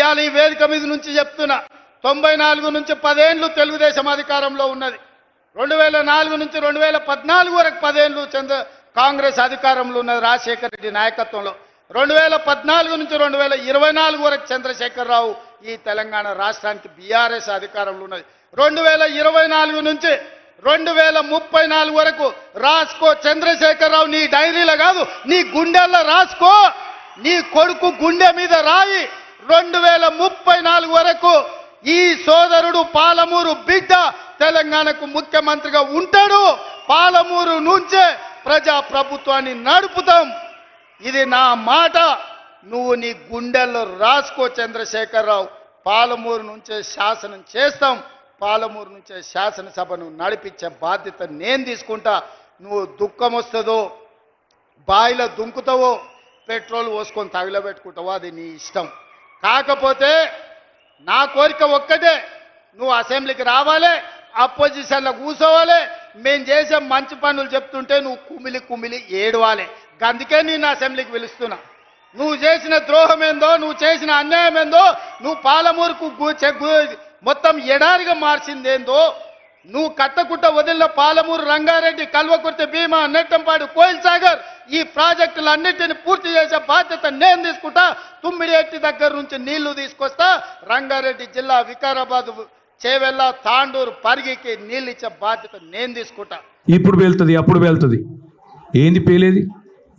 ఇవాళ ఈ వేదిక మీద నుంచి చెప్తున్నా 94 నుంచి 10 ఏళ్ళు తెలుగుదేశం అధికారంలో ఉన్నది. 2004 నుంచి 2014 వరకు 10 ఏళ్ళు కాంగ్రెస్ అధికారంలో ఉన్నది రాజశేఖర రెడ్డి నాయకత్వంలో. 2014 నుంచి 2024 వరకు చంద్రశేఖరరావు ఈ తెలంగాణ రాష్ట్రానికి బీఆర్ఎస్ అధికారంలో ఉన్నది. 2024 నుంచి 2034 వరకు రాసుకో చంద్రశేఖరరావు, నీ డైరీలో కాదు నీ గుండెల్లో రాసుకో, నీ కొడుకు గుండె మీద రాయి. 2034 వరకు ఈ సోదరుడు పాలమూరు బిడ్డ తెలంగాణకు ముఖ్యమంత్రిగా ఉంటాడు. పాలమూరు నుంచే ప్రజా ప్రభుత్వాన్ని నడుపుతాం. ఇది నా మాట, నువ్వు నీ గుండెల్లో రాసుకో చంద్రశేఖరరావు. పాలమూరు నుంచే శాసనం చేస్తాం, పాలమూరు నుంచే శాసనసభను నడిపించే బాధ్యత నేను తీసుకుంటా. నువ్వు దుఃఖం వస్తుందో బాయిలో దుంకుతావో పెట్రోల్ పోసుకొని తగిలబెట్టుకుంటావో అది నీ ఇష్టం. కాకపోతే నా కోరిక ఒక్కటే, నువ్వు అసెంబ్లీకి రావాలి, అపోజిషన్లో కూర్చోవాలి, మేము చేసే మంచి పనులు చెప్తుంటే నువ్వు కుమిలి కుమిలి ఏడవాలి. అందుకే నేను అసెంబ్లీకి పిలుస్తున్నా. నువ్వు చేసిన ద్రోహం ఏందో, నువ్వు చేసిన అన్యాయం ఏందో, నువ్వు పాలమూరుకు మొత్తం ఎడారిగా మార్చిందేందో, నువ్వు కట్టకుట్ట వదిలిన పాలమూరు, రంగారెడ్డి, కల్వకుర్తి, భీమా, నెట్టంపాడు, కోయిల్ సాగర్ ఈ ప్రాజెక్టులన్నింటినీ పూర్తి చేసే బాధ్యత నేను తీసుకుంటా. తుమ్మిడిఎట్టి దగ్గర నుంచి నీళ్లు తీసుకొస్తా. రంగారెడ్డి జిల్లా వికారాబాద్, చేవెళ్ళ, తాండూరు, పరిగికి నీళ్ళు ఇచ్చే బాధ్యత నేను తీసుకుంటా. ఇప్పుడు వెళ్తుంది, అప్పుడు వెళ్తుంది. ఏంది పేలేది,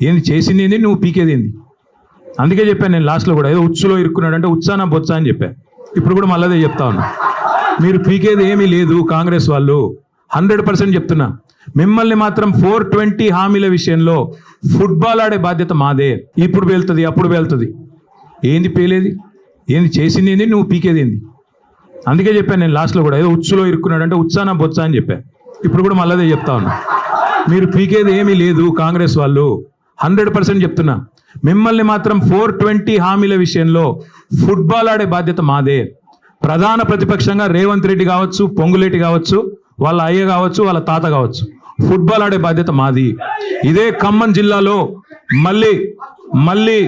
ఏంది చేసింది, ఏంది నువ్వు పీకేది ఏంది? అందుకే చెప్పాను నేను లాస్ట్లో కూడా, ఏదో ఉచ్చులో ఇరుక్కున్నాడు అంటే ఉత్సాన బొత్స అని చెప్పాను. ఇప్పుడు కూడా మళ్ళీ చెప్తా ఉన్నా, మీరు పీకేది ఏమీ లేదు. కాంగ్రెస్ వాళ్ళు 100% చెప్తున్నా, మిమ్మల్ని మాత్రం 420 హామీల విషయంలో ఫుట్బాల్ ఆడే బాధ్యత మాదే. ఇప్పుడు వెళ్తుంది, అప్పుడు వెళ్తుంది. ఏంది పేలేది, ఏంది చేసింది, ఏంది నువ్వు పీకేది ఏంది? అందుకే చెప్పాను నేను లాస్ట్లో కూడా, ఏదో ఉచ్చులో ఇరుక్కున్నాడు అంటే ఉత్సాన బొత్స అని చెప్పాను. ఇప్పుడు కూడా మళ్ళీ చెప్తా ఉన్నా, మీరు పీకేది ఏమీ లేదు. కాంగ్రెస్ వాళ్ళు 100% చెప్తున్నా, మిమ్మల్ని మాత్రం 420 హామీల విషయంలో ఫుట్బాల్ ఆడే బాధ్యత మాదే. ప్రధాన ప్రతిపక్షంగా రేవంత్ రెడ్డి కావచ్చు, పొంగులేటి కావచ్చు, వాళ్ళ అయ్య కావచ్చు, వాళ్ళ తాత కావచ్చు, ఫుట్బాల్ ఆడే బాధ్యత మాది. ఇదే ఖమ్మం జిల్లాలో మళ్ళీ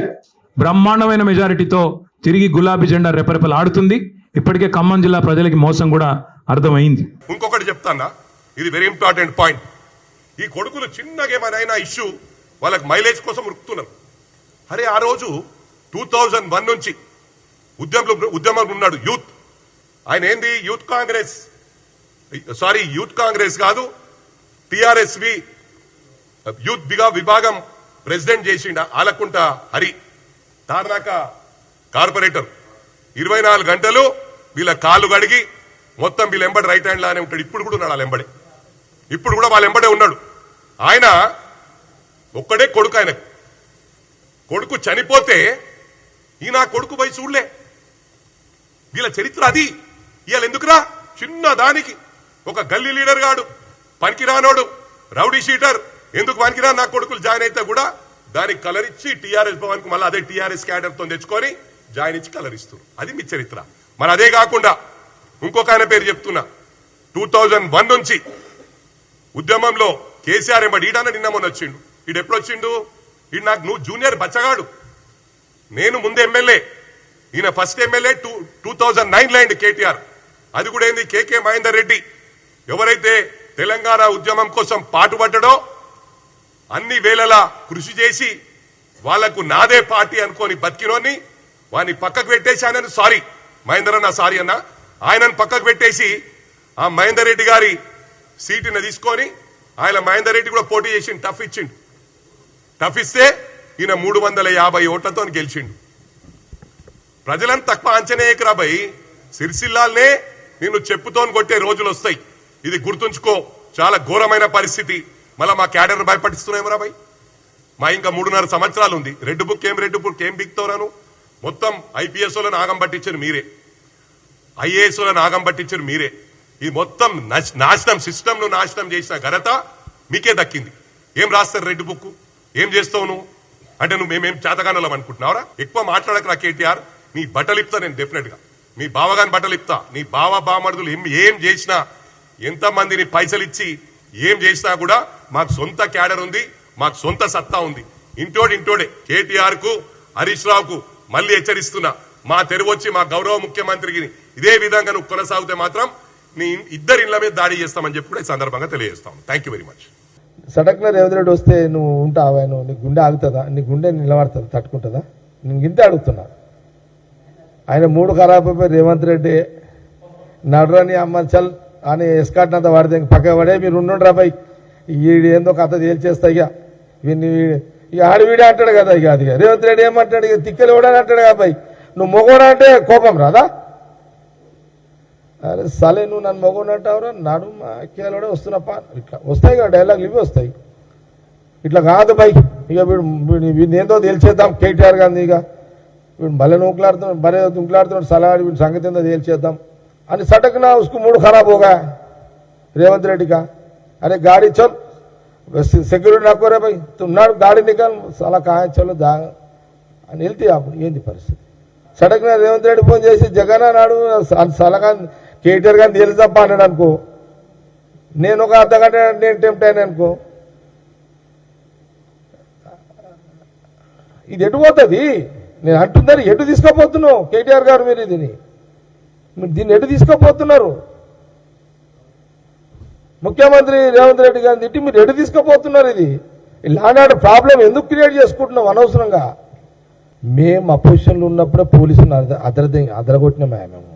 బ్రహ్మాండమైన మెజారిటీతో తిరిగి గులాబీ జెండా రెపరెపలు ఆడుతుంది. ఇప్పటికే ఖమ్మం జిల్లా ప్రజలకి మోసం కూడా అర్థమైంది. ఇంకొకటి చెప్తానా, ఇది వెరీ ఇంపార్టెంట్ పాయింట్. ఈ కొడుకులు చిన్నగా ఏమైనా ఇష్యూ వాళ్ళకి మైలేజ్ కోసం ఉరుకుతున్నారు. అరే ఆ రోజు 2001 నుంచి ఉద్యమంలో ఉన్నాడు యూత్. ఆయన ఏంది యూత్ కాంగ్రెస్ కాదు, టిఆర్ఎస్వి యూత్ విభాగం ప్రెసిడెంట్ చేసిండ. ఆలకుంట హరి తార్నాక కార్పొరేటర్. 24 గంటలు వీళ్ళ కాళ్ళు కడిగి మొత్తం వీళ్ళ ఎంబడి రైట్ హ్యాండ్ లానే ఉంటాడు. ఇప్పుడు కూడా ఉన్నాడు వాళ్ళ ఎంబడే, ఇప్పుడు కూడా వాళ్ళ ఎంబడే ఉన్నాడు. ఆయన ఒక్కడే కొడుకు. ఆయనకు కొడుకు చనిపోతే ఈయన కొడుకు పోయి చూడలే. వీళ్ళ చరిత్ర అది. ఇవాళ ఎందుకురా చిన్న దానికి ఒక గల్లీ లీడర్ గాడు, పనికిరానోడు, రౌడీ షీటర్, ఎందుకు పనికిరా నా కొడుకులు జాయిన్ అయితే కూడా దానికి కలర్ ఇచ్చి టీఆర్ఎస్ భవన్కు మళ్ళీ అదే టీఆర్ఎస్ క్యాడర్తో తెచ్చుకొని జాయిన్ ఇచ్చి కలర్ ఇస్తారు. అది మీ చరిత్ర. మరి అదే కాకుండా ఇంకొక ఆయన పేరు చెప్తున్నా, 2001 నుంచి ఉద్యమంలో కేసీఆర్ ఎంబడి ఈడన్న నిన్న మొన్న వచ్చిండు. ఈడు ఎప్పుడు వచ్చిండు? ఈడు నాకు నువ్వు జూనియర్ బచ్చగాడు, నేను ముందు ఎమ్మెల్యే, ఈయన ఫస్ట్ ఎమ్మెల్యే 2009 అయింది కేటీఆర్. అది కూడా ఏంది కేకే మహేందర్ రెడ్డి ఎవరైతే తెలంగాణ ఉద్యమం కోసం పాటుపడ్డాడో అన్ని వేళలా కృషి చేసి వాళ్లకు నాదే పార్టీ అనుకోని బతికినోని వాడిని పక్కకు పెట్టేసి ఆయనను సారీ మహేందర్ అన్న సారీ అన్న ఆయనను పక్కకు పెట్టేసి ఆ మహేందర్ రెడ్డి గారి సీటుని తీసుకొని ఆయన మహేందర్ రెడ్డి కూడా పోటీ చేసి టఫ్ ఇచ్చిండు. టఫ్ ఇస్తే ఈయన 350 ఓట్లతో గెలిచిండు. ప్రజలను తక్కువ అంచనేయకురా భయ్, సిరిసిల్లాల్నే నిన్ను చెప్పుతో కొట్టే రోజులు వస్తాయి. ఇది గుర్తుంచుకో. చాలా ఘోరమైన పరిస్థితి. మళ్ళా మా క్యాడర్ భయపడిస్తున్నాయేమరా భయ్. మా ఇంకా 3.5 సంవత్సరాలు ఉంది. రెడ్ బుక్ ఏం బిక్తోరాను? మొత్తం ఐపీఎస్ లను ఆగం పట్టించారు మీరే, ఐఏఎస్ లను ఆగం పట్టించారు మీరే. ఈ మొత్తం నాశనం, సిస్టమ్ ను నాశనం చేసిన ఘనత మీకే దక్కింది. ఏం రాస్తారు రెడ్ బుక్? ఏం చేస్తావు నువ్వు? అంటే నువ్వు మేమేం చేతగానలం అనుకుంటున్నావురా? ఎక్కువ మాట్లాడకరా కేటీఆర్. నీ బట్టలు ఇప్తా నేను డెఫినెట్ గా, మీ బావగాని బట్టలు ఇప్తా. నీ బావమరుదులు ఏం చేసినా, ఎంతమందిని పైసలు ఇచ్చి ఏం చేసినా కూడా మాకు సొంత క్యాడర్ ఉంది, మాకు సొంత సత్తా ఉంది. ఇంటోడే కేటీఆర్ కు, హరీష్ రావుకు మళ్ళీ హెచ్చరిస్తున్నా, మా తెరువొచ్చి మా గౌరవ ముఖ్యమంత్రికి ఇదే విధంగా నువ్వు కొనసాగితే మాత్రం నీ ఇద్దరి ఇళ్ల మీద దాడి చేస్తామని చెప్పి కూడా ఈ సందర్భంగా తెలియజేస్తాం. Thank you very much. సడక్న రేవంత్ రెడ్డి వస్తే నువ్వు ఉంటావా? నువ్వు నీ గుండె ఆగుతుందా? నీ గుండె నిలబడుతుంది, తట్టుకుంటుందా? నేను ఇంతే అడుగుతున్నా. ఆయన మూడు ఖరాబ్ అయిపోయి రేవంత్ రెడ్డి నడరని అమ్మ చల్ అని ఎస్కాట్ అంతా వాడితే పక్క పడే మీరు ఉండుండ్రా పై వీడు ఏందో కథ తేల్చేస్తా ఇక వీడిని ఇక ఆడవీడే అంటాడు కదా. ఇక అది రేవంత్ రెడ్డి ఏమంటాడు? ఇక తిక్కలు కూడా అంటాడు కదా పై నువ్వు మొగోడు అంటే కోపం రాదా? అరే సలే నువ్వు నన్ను మొగోడు అంటావురా నాడు మా అక్కేలో వస్తున్నప్ప ఇట్లా వస్తాయి కదా డైలాగులు ఇవి వస్తాయి. ఇట్లా కాదు పై ఇక వీడిని ఏందో తేల్చేద్దాం కేటీఆర్ గారిని ఇక వీడు భలే నూకులాడుతున్నాడు సలహాడి వీడి సంగతి ఏందో తేల్చేద్దాం అని సటకున ఉసుకు మూడు ఖరాబ్ होगा रेवंत रेड्डी का. अरे गाड़ी चल सिक्योरिटी रखो रे भाई तुम ना गाड़ी निकल साला कहाँ चलो दा అని వెళ్తే అప్పుడు ఏంది పరిస్థితి? సడన్గా రేవంత్ రెడ్డి ఫోన్ చేసి జగన్ నాడు సలగా కేటీఆర్ గారిని తేలిసప్ప అన్నాడు అనుకో, నేను ఒక అర్ధగంట నేను టెంప్ట్ అయినా అనుకో, ఇది ఎటు పోతుంది? నేను అంటుందని ఎటు తీసుకోపోతున్నావు కేటీఆర్ గారు? మీరు దీన్ని ఎటు తీసుకోపోతున్నారు? ముఖ్యమంత్రి రేవంత్ రెడ్డి గారిని తిట్టి మీరు ఎటు తీసుకోపోతున్నారు? ఇది ఇలాంటి ప్రాబ్లం ఎందుకు క్రియేట్ చేసుకుంటున్నాం అనవసరంగా? మేము అపోజిషన్లో ఉన్నప్పుడే పోలీసులు అదరగొట్టినామే మేము.